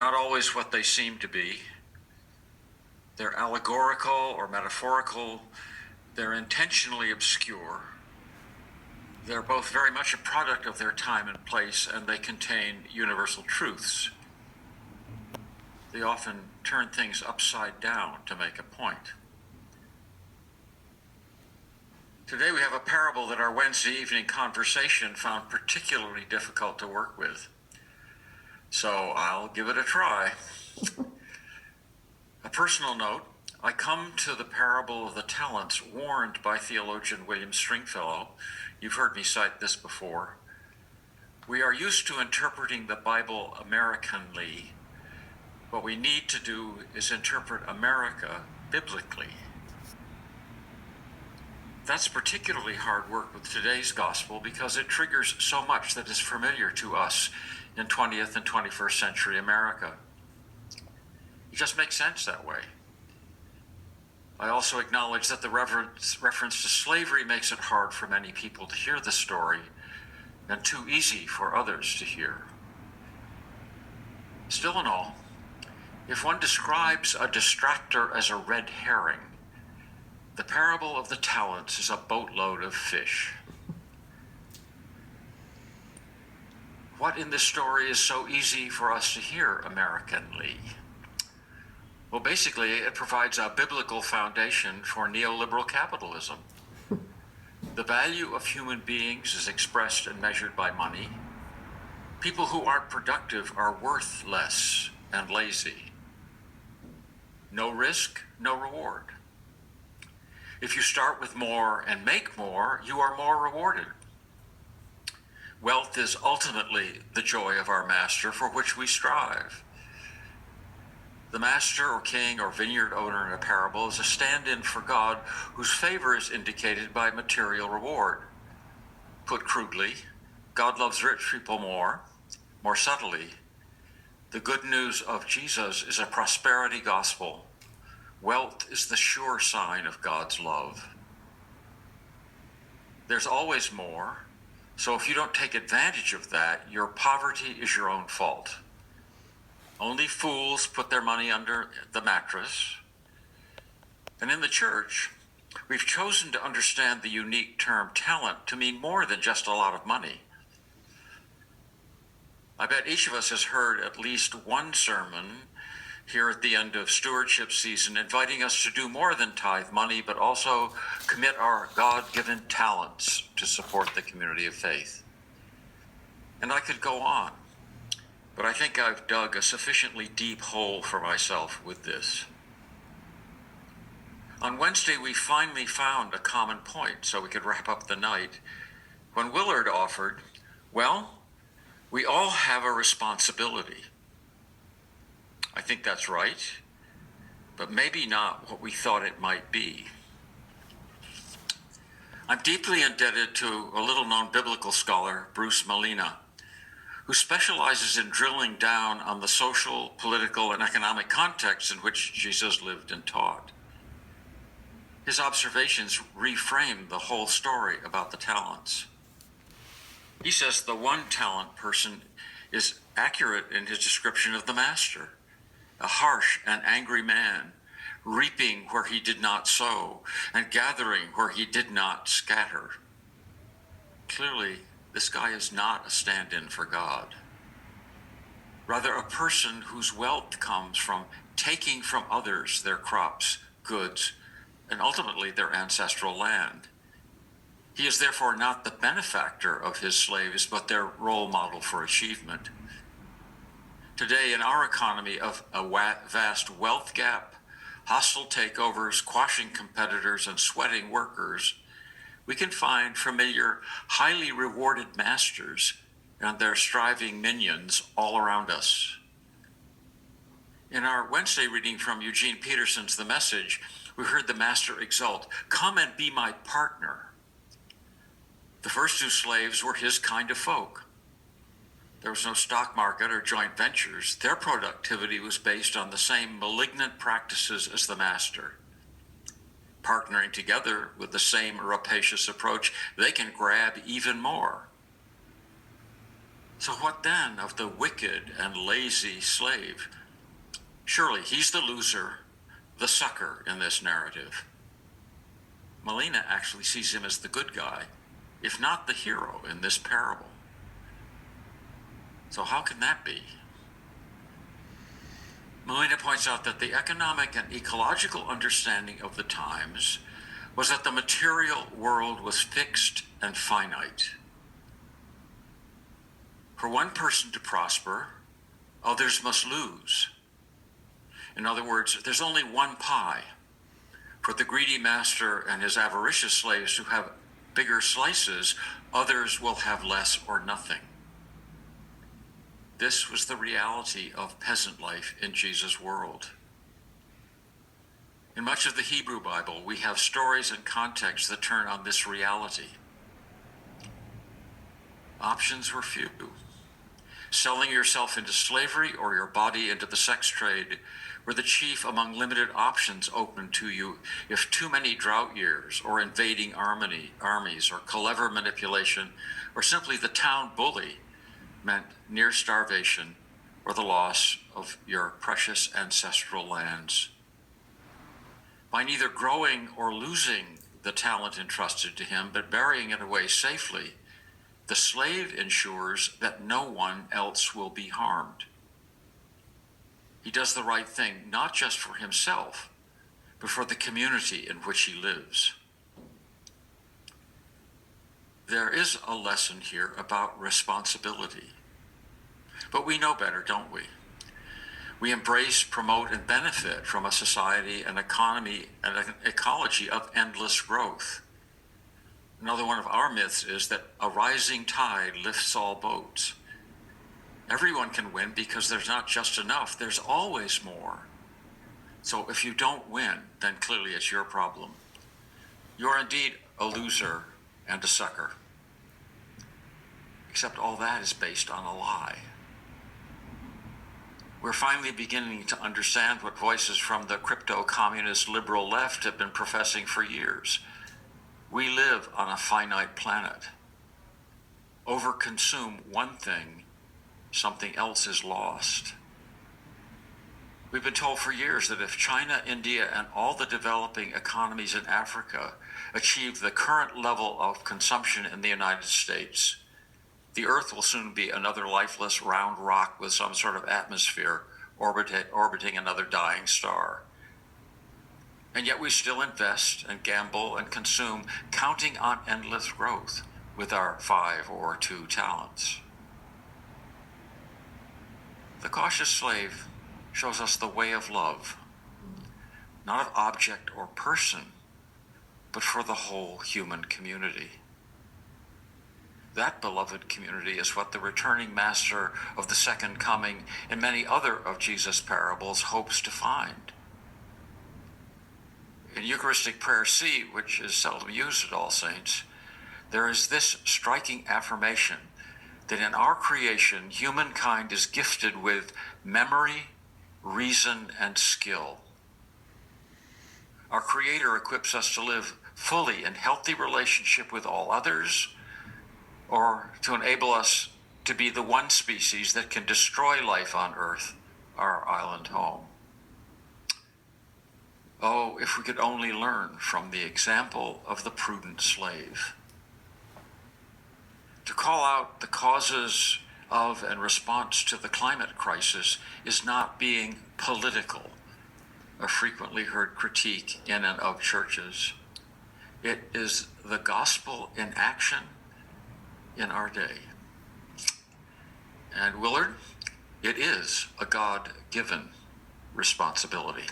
not always what they seem to be. They're allegorical or metaphorical. They're intentionally obscure. They're both very much a product of their time and place, and they contain universal truths. They often turn things upside down to make a point. Today we have a parable that our Wednesday evening conversation found particularly difficult to work with. So I'll give it a try. A personal note, I come to the parable of the talents warned by theologian William Stringfellow. You've heard me cite this before. We are used to interpreting the Bible Americanly. What we need to do is interpret America biblically. That's particularly hard work with today's gospel because it triggers so much that is familiar to us in 20th and 21st century America. It just makes sense that way. I also acknowledge that the reference to slavery makes it hard for many people to hear the story and too easy for others to hear. Still in all, if one describes a distractor as a red herring, the parable of the talents is a boatload of fish. What in this story is so easy for us to hear Americanly? Well, basically, it provides a biblical foundation for neoliberal capitalism. The value of human beings is expressed and measured by money. People who aren't productive are worth less and lazy. No risk, no reward. If you start with more and make more, you are more rewarded. Wealth is ultimately the joy of our master for which we strive. The master or king or vineyard owner in a parable is a stand-in for God whose favor is indicated by material reward. Put crudely, God loves rich people more subtly. The good news of Jesus is a prosperity gospel. Wealth is the sure sign of God's love. There's always more, so if you don't take advantage of that, your poverty is your own fault. Only fools put their money under the mattress. And in the church, we've chosen to understand the unique term talent to mean more than just a lot of money. I bet each of us has heard at least one sermon here at the end of stewardship season, inviting us to do more than tithe money, but also commit our God-given talents to support the community of faith. And I could go on, but I think I've dug a sufficiently deep hole for myself with this. On Wednesday, we finally found a common point so we could wrap up the night when Willard offered, well, we all have a responsibility. I think that's right, but maybe not what we thought it might be. I'm deeply indebted to a little-known biblical scholar, Bruce Molina, who specializes in drilling down on the social, political, and economic context in which Jesus lived and taught. His observations reframe the whole story about the talents. He says the one-talent person is accurate in his description of the master. A harsh and angry man, reaping where he did not sow, and gathering where he did not scatter. Clearly, this guy is not a stand-in for God. Rather, a person whose wealth comes from taking from others their crops, goods, and ultimately their ancestral land. He is therefore not the benefactor of his slaves, but their role model for achievement. Today, in our economy of a vast wealth gap, hostile takeovers, quashing competitors, and sweating workers, we can find familiar, highly rewarded masters and their striving minions all around us. In our Wednesday reading from Eugene Peterson's The Message, we heard the master exult, "Come and be my partner." The first two slaves were his kind of folk. There was no stock market or joint ventures. Their productivity was based on the same malignant practices as the master. Partnering together with the same rapacious approach, they can grab even more. So what then of the wicked and lazy slave? Surely he's the loser, the sucker in this narrative. Melina actually sees him as the good guy, if not the hero in this parable. So how can that be? Melina points out that the economic and ecological understanding of the times was that the material world was fixed and finite. For one person to prosper, others must lose. In other words, there's only one pie. For the greedy master and his avaricious slaves who have bigger slices, others will have less or nothing. This was the reality of peasant life in Jesus' world. In much of the Hebrew Bible, we have stories and contexts that turn on this reality. Options were few. Selling yourself into slavery or your body into the sex trade were the chief among limited options open to you if too many drought years or invading armies or clever manipulation or simply the town bully meant near starvation or the loss of your precious ancestral lands. By neither growing or losing the talent entrusted to him, but burying it away safely, the slave ensures that no one else will be harmed. He does the right thing, not just for himself, but for the community in which he lives. There is a lesson here about responsibility. But we know better, don't we? We embrace, promote, and benefit from a society, an economy, and an ecology of endless growth. Another one of our myths is that a rising tide lifts all boats. Everyone can win because there's not just enough, there's always more. So if you don't win, then clearly it's your problem. You're indeed a loser and a sucker. Except all that is based on a lie. We're finally beginning to understand what voices from the crypto-communist liberal left have been professing for years. We live on a finite planet. Overconsume one thing, something else is lost. We've been told for years that if China, India, and all the developing economies in Africa achieve the current level of consumption in the United States, the Earth will soon be another lifeless round rock with some sort of atmosphere orbiting another dying star. And yet we still invest and gamble and consume, counting on endless growth with our 5 or 2 talents. The cautious slave shows us the way of love, not of object or person, but for the whole human community. That beloved community is what the returning master of the second coming and many other of Jesus' parables hopes to find. In Eucharistic Prayer C, which is seldom used at All Saints, there is this striking affirmation that in our creation, humankind is gifted with memory, reason, and skill. Our Creator equips us to live fully in healthy relationship with all others, or to enable us to be the one species that can destroy life on Earth, our island home. Oh, if we could only learn from the example of the prudent slave. To call out the causes of and response to the climate crisis is not being political, a frequently heard critique in and of churches. It is the gospel in action in our day. And Willard, it is a God-given responsibility.